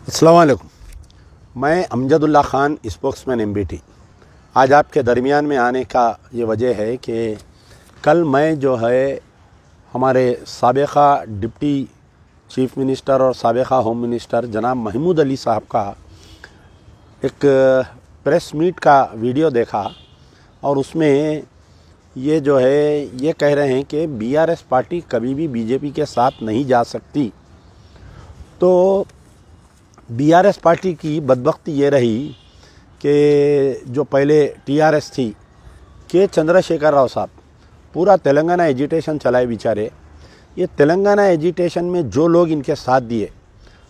अस्सलाम वालेकुम। मैं अमजदुल्ला ख़ान, स्पोक्समैन एमबीटी। आज आपके दरमियान में आने का ये वजह है कि कल मैं जो है हमारे साबिक़ा डिप्टी चीफ़ मिनिस्टर और साबिक़ा होम मिनिस्टर जनाब महमूद अली साहब का एक प्रेस मीट का वीडियो देखा और उसमें ये जो है ये कह रहे हैं कि बीआरएस पार्टी कभी भी बीजेपी के साथ नहीं जा सकती। तो बीआरएस पार्टी की बदबख्ती ये रही कि जो पहले टीआरएस थी के चंद्रशेखर राव साहब पूरा तेलंगाना एजिटेशन चलाए बेचारे। ये तेलंगाना एजिटेशन में जो लोग इनके साथ दिए,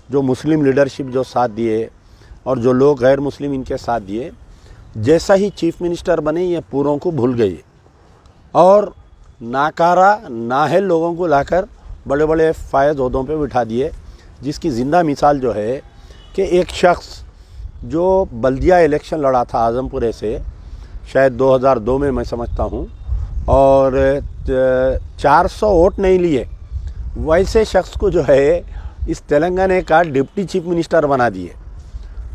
जो मुस्लिम लीडरशिप जो साथ दिए और जो लोग गैर मुस्लिम इनके साथ दिए, जैसा ही चीफ मिनिस्टर बने ये पूरों को भूल गए और नाकारा नाहल लोगों को लाकर बड़े बड़े फायज ओहदों पे बिठा दिए। जिसकी ज़िंदा मिसाल जो है कि एक शख्स जो बल्दिया इलेक्शन लड़ा था आज़मपुरे से, शायद 2002 में मैं समझता हूँ, और 400 वोट नहीं लिए, वैसे शख्स को जो है इस तेलंगाना का डिप्टी चीफ मिनिस्टर बना दिए।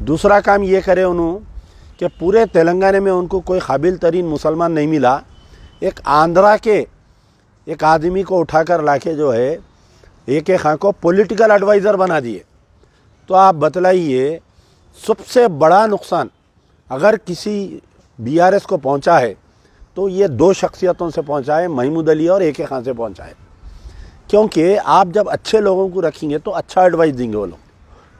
दूसरा काम ये करे उन्होंने कि पूरे तेलंगाना में उनको कोई काबिल तरीन मुसलमान नहीं मिला, एक आंध्रा के एक आदमी को उठाकर लाके जो है AK खां को पॉलिटिकल एडवाइज़र बना दिए। तो आप बतलाइए, सबसे बड़ा नुकसान अगर किसी बीआरएस को पहुंचा है तो ये दो शख्सियतों से पहुंचा है, महमूद अली और AK खां से पहुंचा है। क्योंकि आप जब अच्छे लोगों को रखेंगे तो अच्छा एडवाइस देंगे वो लोग।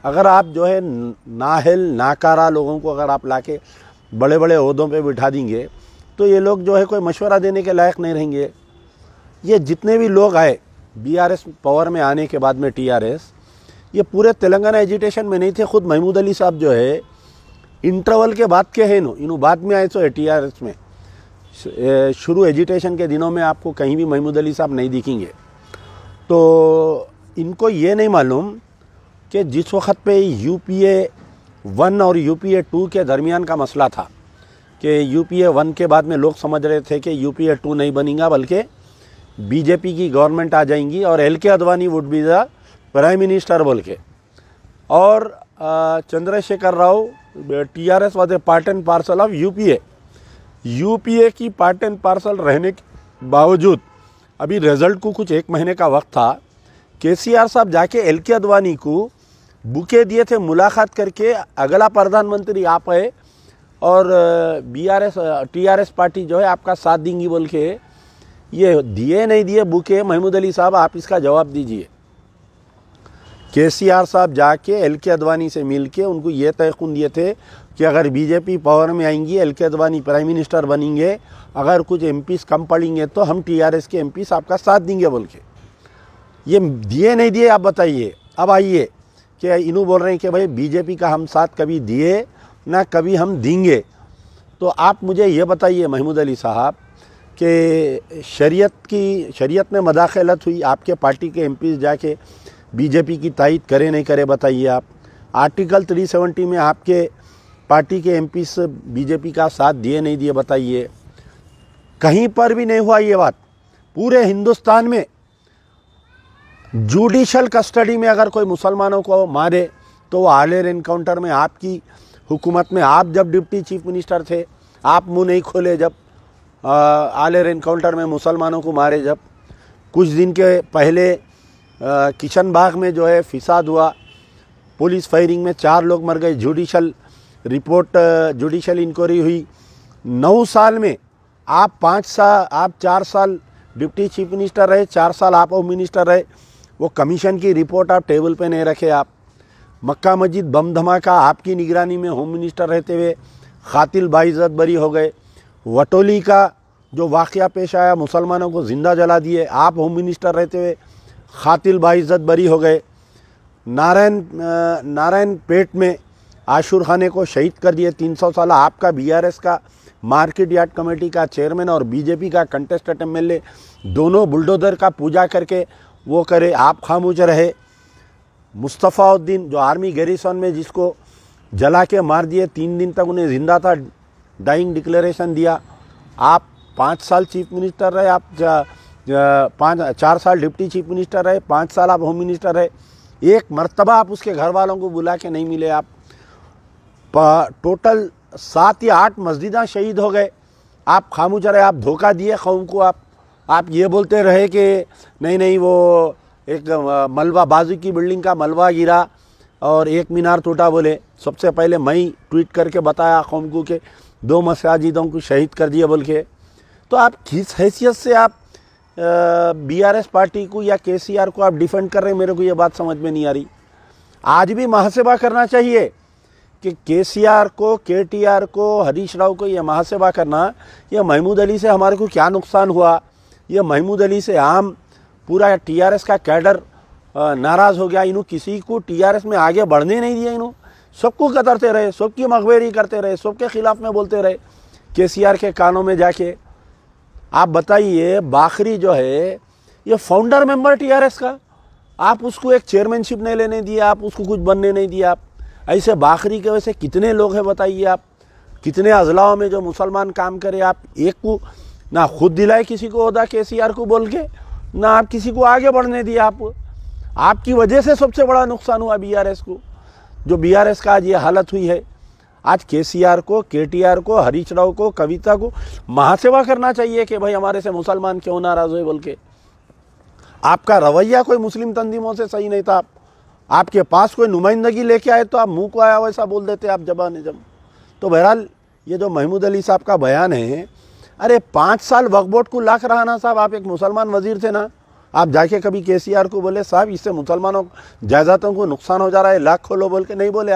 अगर आप जो है नाहल नाकारा लोगों को अगर आप लाके बड़े बड़े ओहदों पे बिठा देंगे तो ये लोग जो है कोई मशवरा देने के लायक नहीं रहेंगे। ये जितने भी लोग आए बीआरएस पावर में आने के बाद में टीआरएस, ये पूरे तेलंगाना एजिटेशन में नहीं थे। खुद महमूद अली साहब जो है इंटरवल के बाद के हैं इन्हों बाद में आए तो टीआरएस में। शुरू एजिटेशन के दिनों में आपको कहीं भी महमूद अली साहब नहीं दिखेंगे। तो इनको ये नहीं मालूम कि जिस वक्त पे UPA 1 और UPA 2 के दरमियान का मसला था कि UPA 1 के बाद में लोग समझ रहे थे कि UPA 2 नहीं बनेगा बल्कि बीजेपी की गवर्नमेंट आ जाएंगी और LK Advani would be the prime minister बोल के। और Chandrashekhar Rao TRS was a part and parcel of UPA की पार्ट एंड पार्सल रहने के बावजूद अभी रिजल्ट को कुछ 1 महीने का वक्त था। KCR साहब जाके LK अडवाणी को बुके दिए थे, मुलाकात करके अगला प्रधानमंत्री आप है और TRS पार्टी जो है आपका साथ देंगी बोल के। ये दिए नहीं दिए बुके, महमूद अली साहब आप इसका जवाब दीजिए। KCR साहब जाके LK अडवाणी से मिल के उनको ये तयक़ुन दिए थे कि अगर बीजेपी पावर में आएंगी LK अडवाणी प्राइम मिनिस्टर बनेंगे, अगर कुछ MPs कम पड़ेंगे तो हम TRS के MPs आपका साथ देंगे बोल के। ये दिए नहीं दिए आप बताइए। अब आइए कि इन्हों बोल रहे हैं कि भाई बीजेपी का हम साथ कभी दिए ना कभी हम देंगे। तो आप मुझे ये बताइए महमूद अली साहब कि शरीयत में मदाखलत हुई, आपके पार्टी के MPs जाके बीजेपी की तायद करे नहीं करे बताइए आप। आर्टिकल 370 में आपके पार्टी के MPs बीजेपी का साथ दिए नहीं दिए बताइए। कहीं पर भी नहीं हुआ ये बात। पूरे हिंदुस्तान में जुडिशल कस्टडी में अगर कोई मुसलमानों को मारे तो वो आलेर एनकाउंटर में आपकी हुकूमत में, आप जब डिप्टी चीफ मिनिस्टर थे आप मुंह नहीं खोले जब आलेर एनकाउंटर में मुसलमानों को मारे। जब कुछ दिन के पहले किशन बाग में जो है फिसाद हुआ, पुलिस फायरिंग में 4 लोग मर गए, जुडिशल इंक्वायरी हुई। 9 साल में आप 4 साल डिप्टी चीफ मिनिस्टर रहे, 4 साल आप होम मिनिस्टर रहे। वो कमीशन की रिपोर्ट आप टेबल पे नहीं रखे। आप मक्का मस्जिद बम धमाका आपकी निगरानी में होम मिनिस्टर रहते हुए कातिल बाइज्जत बरी हो गए। वटोली का जो वाक़या पेश आया, मुसलमानों को ज़िंदा जला दिए, आप होम मिनिस्टर रहते हुए कातिल बाइज्जत बरी हो गए। नारायण पेट में आशूर खाने को शहीद कर दिए 300 साल। आपका BRS का मार्केट यार्ड कमेटी का चेयरमैन और बीजेपी का कंटेस्टेड MLA दोनों बुलडोजर का पूजा करके वो करे, आप खामोश रहे। मुस्तफ़ाउद्दीन जो आर्मी गैरिसन में जिसको जला के मार दिए, 3 दिन तक उन्हें ज़िंदा था, डाइंग डिक्लेरेशन दिया। आप 5 साल चीफ मिनिस्टर रहे, आप 4 साल डिप्टी चीफ मिनिस्टर रहे, 5 साल आप होम मिनिस्टर रहे। एक मर्तबा आप उसके घर वालों को बुला के नहीं मिले। आप टोटल 7 या 8 मस्जिदां शहीद हो गए, आप खामोश रहे, आप धोखा दिए कौम को। आप ये बोलते रहे कि नहीं नहीं वो एक मलबा बाजू की बिल्डिंग का मलबा गिरा और एक मीनार टूटा। बोले सबसे पहले मैं ही ट्वीट करके बताया कौम को कि 2 मसाजिदों को शहीद कर दिया बोल के। तो आप किस हैसियत से आप बीआरएस पार्टी को या केसीआर को आप डिफेंड कर रहे हैं, मेरे को ये बात समझ में नहीं आ रही। आज भी मुहासेबा करना चाहिए कि केसीआर को, केटीआर को, हरीश राव को ये मुहासेबा करना, ये महमूद अली से हमारे को क्या नुकसान हुआ, ये महमूद अली से आम पूरा टीआरएस का कैडर नाराज़ हो गया। इन्हों किसी को टीआरएस में आगे बढ़ने नहीं दिया, इन्हों सबको कतरते रहे, सबकी मखबेरी करते रहे, सबके खिलाफ में बोलते रहे केसीआर के कानों में जाके। आप बताइए बाखरी जो है ये फाउंडर मेंबर टीआरएस का, आप उसको एक चेयरमैनशिप नहीं लेने दिया, आप उसको कुछ बनने नहीं दिया। आप ऐसे बाखरी के वैसे कितने लोग हैं बताइए, आप कितने अजलाओं में जो मुसलमान काम करे, आप एक को ना खुद दिलाए किसी को ओहदा केसीआर को बोल के, ना आप किसी को आगे बढ़ने दिया। आपकी वजह से सबसे बड़ा नुकसान हुआ बीआरएस को, जो बीआरएस का आज ये हालत हुई है। आज केसीआर को, केटीआर को, हरीश राव को, कविता को मुहासेबा करना चाहिए कि भाई हमारे से मुसलमान क्यों नाराज हुए बोल के। आपका रवैया कोई मुस्लिम तंजीमों से सही नहीं था। आपके पास कोई नुमाइंदगी लेके आए तो आप मुंह को आया वैसा बोल देते आप जबान जब। तो बहरहाल ये जो महमूद अली साहब का बयान है, अरे 5 साल वक्फ बोर्ड को लाख रहा साहब, आप एक मुसलमान वजीर थे ना, आप जाके कभी केसीआर को बोले साहब इससे मुसलमानों जायदादों को नुकसान हो जा रहा है, लाख खोलो बोल के नहीं बोले।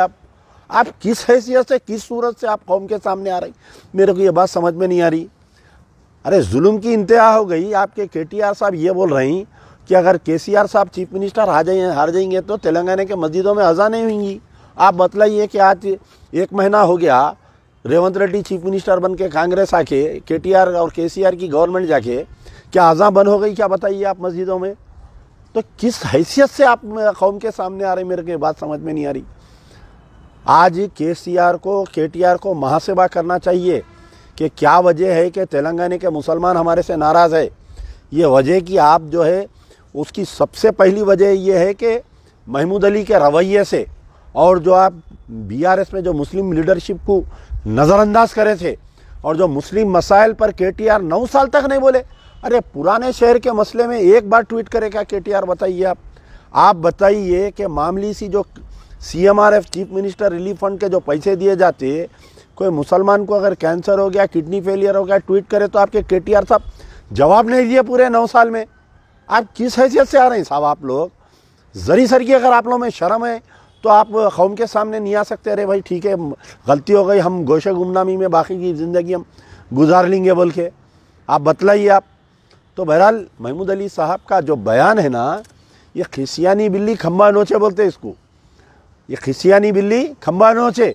आप किस हैसियत से, किस सूरत से आप कौम के सामने आ रही, मेरे को ये बात समझ में नहीं आ रही। अरे जुल्म की इंतहा हो गई। आपके केटीआर साहब ये बोल रहे हैं कि अगर केसीआर साहब चीफ मिनिस्टर हार जाएंगे तो तेलंगाना के मस्जिदों में अज़ान नहीं होंगी। आप बतलाइए कि आज 1 महीना हो गया रेवंत रेड्डी चीफ मिनिस्टर बन के कांग्रेस आके केटीआर और केसीआर की गवर्नमेंट जाके क्या अज़ान बंद हो गई क्या बताइए आप मस्जिदों में। तो किस हैसियत से आप कौम के सामने आ रहे, मेरे को बात समझ में नहीं आ रही। आज केसीआर को, केटीआर को मुहासेबा करना चाहिए कि क्या वजह है कि तेलंगाना के मुसलमान हमारे से नाराज़ है। ये वजह कि आप जो है उसकी सबसे पहली वजह यह है कि महमूद अली के रवैये से, और जो आप बीआरएस में जो मुस्लिम लीडरशिप को नज़रअंदाज करे थे, और जो मुस्लिम मसाइल पर केटीआर 9 साल तक नहीं बोले। अरे पुराने शहर के मसले में एक बार ट्वीट करेगा केटीआर, बताइए आप बताइए कि मामूली सी जो CMRF chief minister relief fund के जो पैसे दिए जाते, कोई मुसलमान को अगर कैंसर हो गया, किडनी फेलियर हो गया, ट्वीट करे तो आपके केटीआर साहब जवाब नहीं दिए पूरे 9 साल में। आप किस हैसियत से आ रहे हैं साहब आप लोग? जरी सर की अगर आप लोगों में शर्म है तो आप कौम के सामने नहीं आ सकते। अरे भाई ठीक है गलती हो गई, हम गोशे गुमनामी में बाकी की ज़िंदगी हम गुजार लेंगे बोल के आप बतलाइए आप। तो बहरहाल महमूद अली साहब का जो बयान है ना, ये खिसियानी बिल्ली खम्बा नोचे बोलते हैं इसको, ये खिसियानी बिल्ली खम्बा नोचे।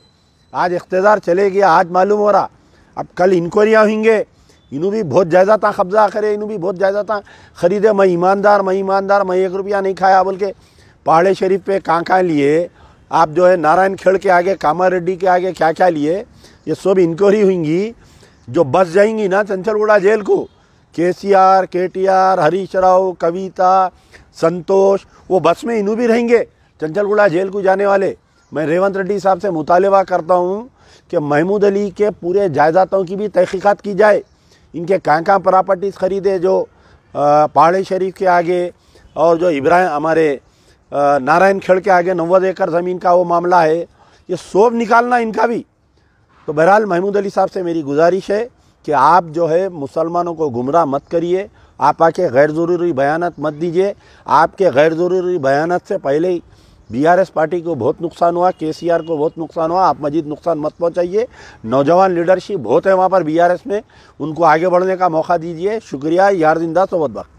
आज इख्तिदार चले गया, आज मालूम हो रहा, अब कल इंक्वायरियाँ होंगे, इन्हों भी बहुत जायदाद कब्जा करे, इन्हों भी बहुत जायदाद खरीदे, मैं ईमानदार, मैं 1 रुपया नहीं खाया बोल के पहाड़े शरीफ पे कहाँ लिए। आप जो है नारायण खेड़ के आगे, कामारेड्डी के आगे क्या क्या लिए, ये सब इंक्वायरी होंगी। जो बस जाएंगी ना चंचलगुड़ा जेल को, केसीआर, केटीआर, हरीश राव, कविता, संतोष, वो बस में इन्हों भी रहेंगे चंचलगुड़ा जेल को जाने वाले। मैं रेवंत रेड्डी साहब से मुतालिबा करता हूँ कि महमूद अली के पूरे जायदादों की भी तहकीकात की जाए, इनके कहाँ प्रॉपर्टीज़ खरीदे जो पहाड़ी शरीफ के आगे, और जो इब्राहिम हमारे नारायण खेड़ के आगे 90 एकड़ ज़मीन का वो मामला है, ये सब निकालना इनका भी। तो बहरहाल महमूद अली साहब से मेरी गुजारिश है कि आप जो है मुसलमानों को गुमराह मत करिए, आप आके गैर ज़रूरी बयानात मत दीजिए। आपके गैर ज़रूरी बयानात से पहले ही बीआरएस पार्टी को बहुत नुकसान हुआ, केसीआर को बहुत नुकसान हुआ। आप मजीद नुकसान मत पहुंचाइए। नौजवान लीडरशिप बहुत है वहाँ पर बीआरएस में, उनको आगे बढ़ने का मौका दीजिए। शुक्रिया। यार जिंदा सोबत बख्त।